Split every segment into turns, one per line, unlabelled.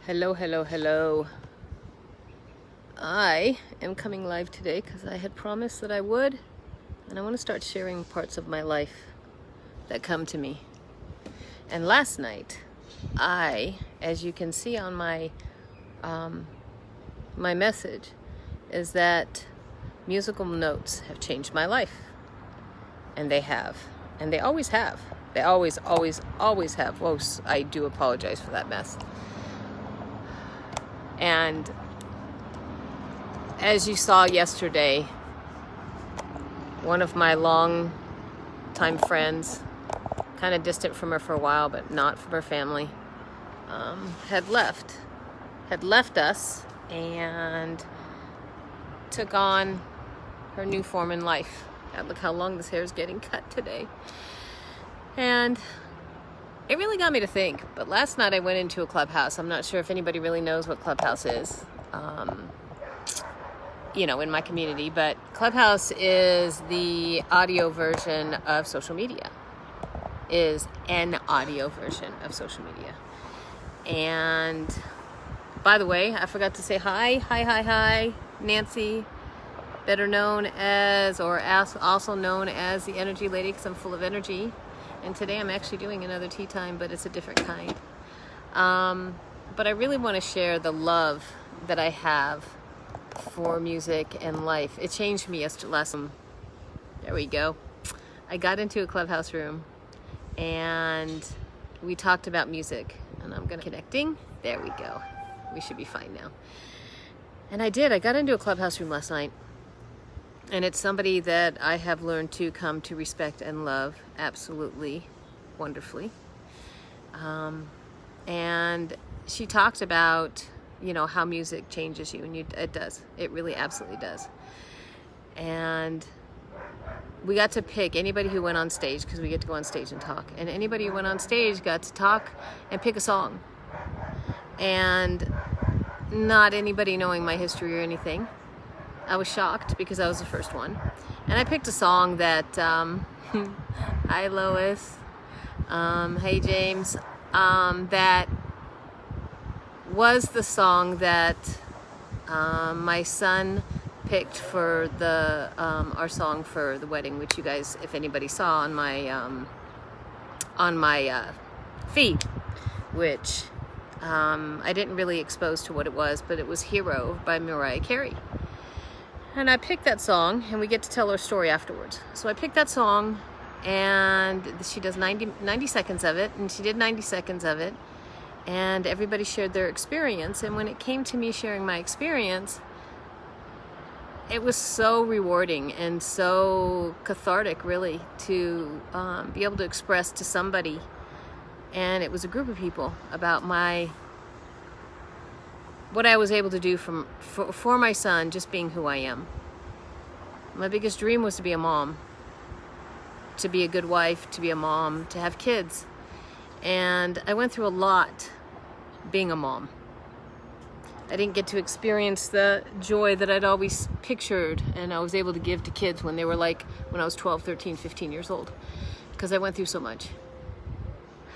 Hello, hello, hello. I am coming live today because I had promised that I would, and I want to start sharing parts of my life that come to me. And last night, as you can see on my my message, is that musical notes have changed my life, and they have, and they always have. They always have. Oh, I do apologize for that mess. And as you saw yesterday, one of my long-time friends, kind of distant from her for a while, but not from her family, had left us and took on her new form in life. God, look how long this hair is getting cut today. And it really got me to think. But last night I went into a Clubhouse. I'm not sure if anybody really knows what Clubhouse is, in my community. But Clubhouse is the audio version of social media. Is an audio version of social media. And by the way, I forgot to say hi, Nancy, better known as, or also known as the Energy Lady, because I'm full of energy. And today I'm actually doing another tea time, but it's a different kind. But I really want to share the love that I have for music and life. It changed me there we go. I got into a Clubhouse room and we talked about music, and I'm connecting. There we go. We should be fine now. And I got into a Clubhouse room last night. And it's somebody that I have learned to come to respect and love absolutely wonderfully. And she talked about, how music changes you, and it does. It really absolutely does. And we got to pick anybody who went on stage, because we get to go on stage and talk. And anybody who went on stage got to talk and pick a song. And not anybody knowing my history or anything. I was shocked because I was the first one. And I picked a song that, hi Lois, hey James, that was the song that my son picked for our song for the wedding, which you guys, if anybody saw on my feed, which I didn't really expose to what it was, but it was Hero by Mariah Carey. And I picked that song, and we get to tell her story afterwards. So I picked that song, and she does 90 seconds of it, and she did 90 seconds of it, and everybody shared their experience. And when it came to me sharing my experience, it was so rewarding and so cathartic, really, to be able to express to somebody, and it was a group of people, about what I was able to do for my son, just being who I am. My biggest dream was to be a mom, to be a good wife, to be a mom, to have kids. And I went through a lot being a mom. I didn't get to experience the joy that I'd always pictured and I was able to give to kids when I was 12, 13, 15 years old. Because I went through so much.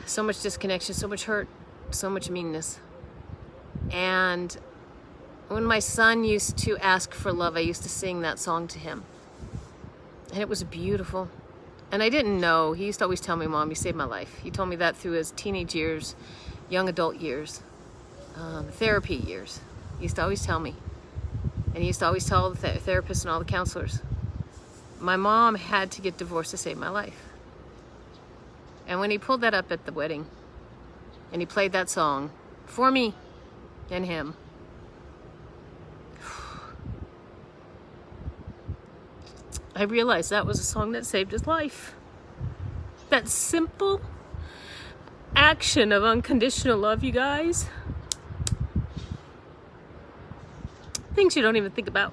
So much disconnection, so much hurt, so much meanness. And when my son used to ask for love, I used to sing that song to him. And it was beautiful. And I didn't know. He used to always tell me, Mom, you saved my life. He told me that through his teenage years, young adult years, therapy years. He used to always tell me. And he used to always tell the therapists and all the counselors. My mom had to get divorced to save my life. And when he pulled that up at the wedding, and he played that song for me, and him, I realized that was a song that saved his life. That simple action of unconditional love, you guys. Things you don't even think about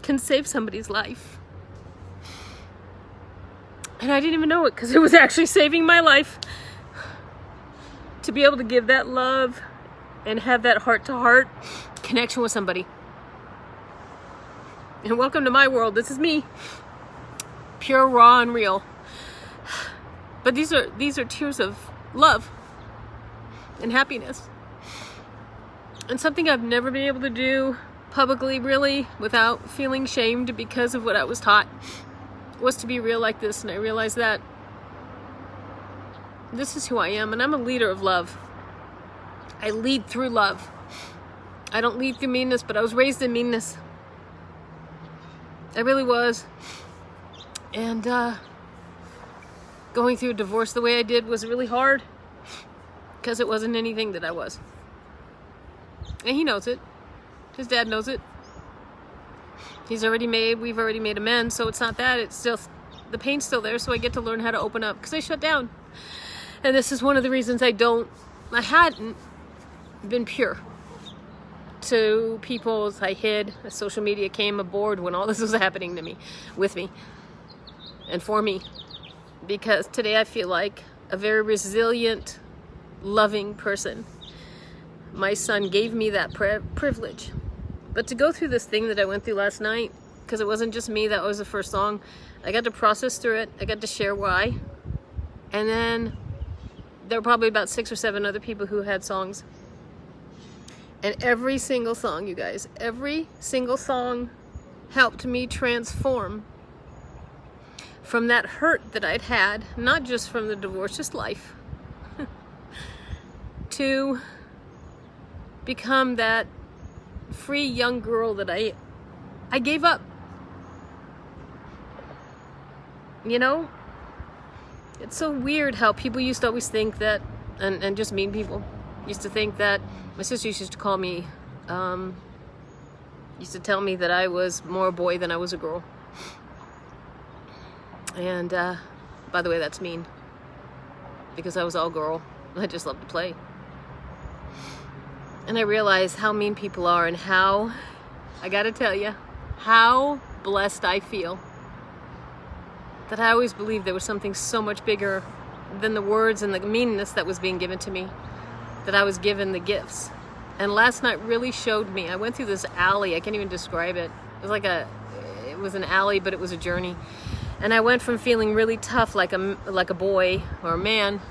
can save somebody's life. And I didn't even know it, because it was actually saving my life. To be able to give that love and have that heart-to-heart connection with somebody. And welcome to my world. This is me. Pure, raw, and real. But these are tears of love and happiness. And something I've never been able to do publicly, really, without feeling shamed because of what I was taught, was to be real like this. And I realized that this is who I am, and I'm a leader of love. I lead through love. I don't lead through meanness, but I was raised in meanness. I really was. And going through a divorce the way I did was really hard because it wasn't anything that I was. And he knows it. His dad knows it. We've already made amends, so it's not that. It's still, the pain's still there, so I get to learn how to open up because I shut down. And this is one of the reasons I hadn't been pure to people. I hid. Social media came aboard when all this was happening to me, with me, and for me. Because today I feel like a very resilient, loving person. My son gave me that privilege. But to go through this thing that I went through last night, because it wasn't just me, that was the first song, I got to process through it. I got to share why. And then there were probably about 6 or 7 other people who had songs. And every single song, you guys, every single song helped me transform from that hurt that I'd had, not just from the divorce, just life, to become that free young girl that I gave up. You know? It's so weird how people used to always think that, and just mean people, used to think that, my sister used to call me, used to tell me that I was more a boy than I was a girl. And, by the way, that's mean. Because I was all girl. I just loved to play. And I realized how mean people are and how, I gotta tell you, how blessed I feel. That I always believed there was something so much bigger than the words and the meanness that was being given to me. That I was given the gifts. And last night really showed me. I went through this alley. I can't even describe it. It was an alley, but it was a journey. And I went from feeling really tough like a boy or a man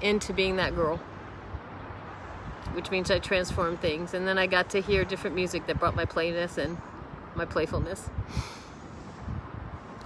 into being that girl. Which means I transformed things. And then I got to hear different music that brought my playness and my playfulness.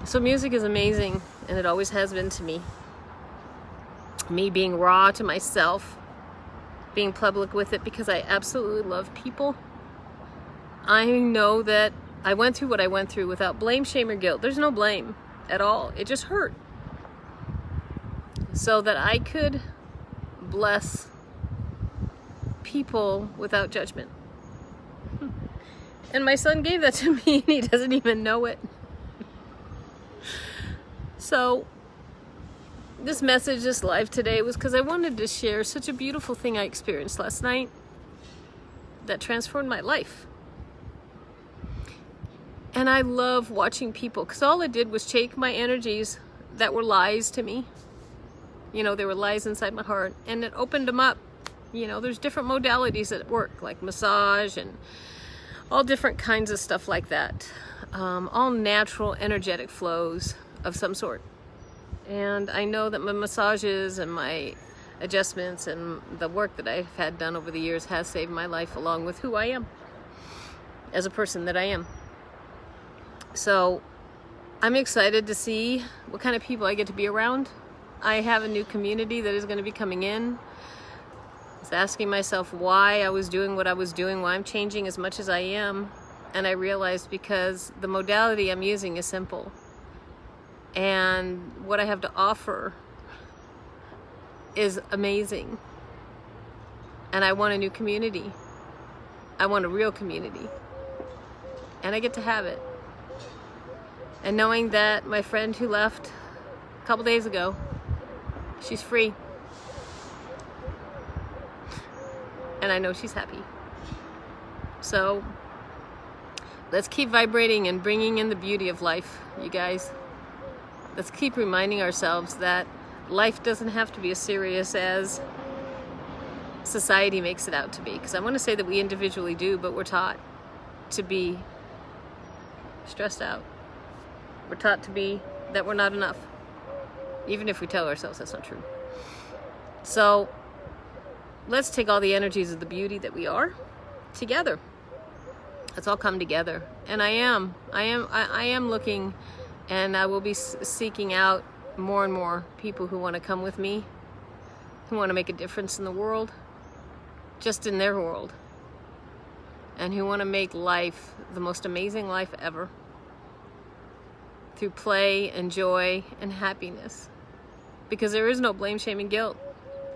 So music is amazing, and it always has been to me. Me being raw to myself, being public with it because I absolutely love people. I know that I went through what I went through without blame, shame, or guilt. There's no blame at all. It just hurt. So that I could bless people without judgment. And my son gave that to me, and he doesn't even know it. So this message, this live today, was because I wanted to share such a beautiful thing I experienced last night that transformed my life. And I love watching people, because all it did was take my energies that were lies to me. You know, there were lies inside my heart, and it opened them up. You know, there's different modalities that work, like massage and all different kinds of stuff like that. All natural, energetic flows of some sort. And I know that my massages and my adjustments and the work that I've had done over the years has saved my life, along with who I am as a person that I am. So I'm excited to see what kind of people I get to be around. I have a new community that is going to be coming in. I was asking myself why I was doing what I was doing, why I'm changing as much as I am. And I realized because the modality I'm using is simple. And what I have to offer is amazing. And I want a new community. I want a real community. And I get to have it. And knowing that my friend who left a couple days ago, she's free. And I know she's happy. So let's keep vibrating and bringing in the beauty of life, you guys. Let's keep reminding ourselves that life doesn't have to be as serious as society makes it out to be. Because I want to say that we individually do, but we're taught to be stressed out. We're taught to be that we're not enough. Even if we tell ourselves that's not true. So let's take all the energies of the beauty that we are together. Let's all come together. And I am looking, and I will be seeking out more and more people who want to come with me, who want to make a difference in the world, just in their world, and who want to make life the most amazing life ever through play and joy and happiness. Because there is no blame, shame, and guilt.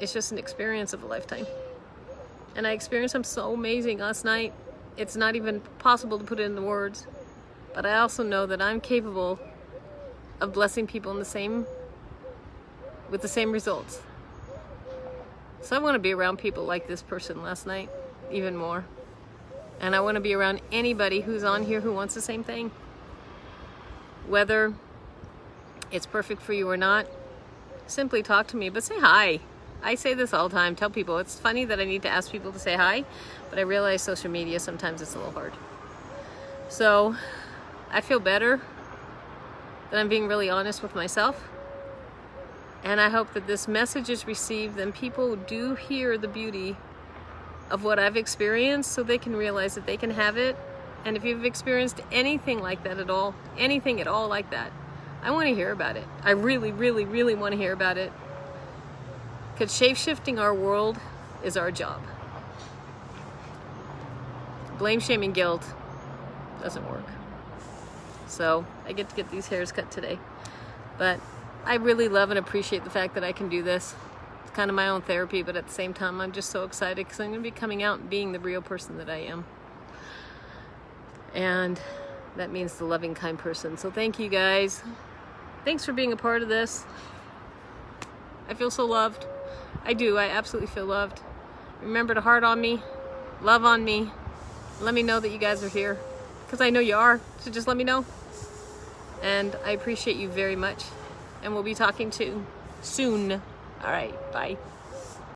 It's just an experience of a lifetime. And I experienced something so amazing last night. It's not even possible to put it into words. But I also know that I'm capable of blessing people with the same results. So I want to be around people like this person last night, even more. And I want to be around anybody who's on here who wants the same thing. Whether it's perfect for you or not, simply talk to me, but say hi. I say this all the time, tell people. It's funny that I need to ask people to say hi, but I realize social media, sometimes it's a little hard. So I feel better that I'm being really honest with myself. And I hope that this message is received and people do hear the beauty of what I've experienced so they can realize that they can have it. And if you've experienced anything like that at all, anything at all like that, I want to hear about it. I really, really, really want to hear about it. Because shape-shifting our world is our job. Blame, shame, and guilt doesn't work. So I get to get these hairs cut today. But I really love and appreciate the fact that I can do this. It's kind of my own therapy, but at the same time, I'm just so excited because I'm going to be coming out and being the real person that I am. And that means the loving, kind person. So thank you guys. Thanks for being a part of this. I feel so loved. I do. I absolutely feel loved. Remember to heart on me, love on me. Let me know that you guys are here, because I know you are. So just let me know. And I appreciate you very much. And we'll be talking to soon. All right. Bye.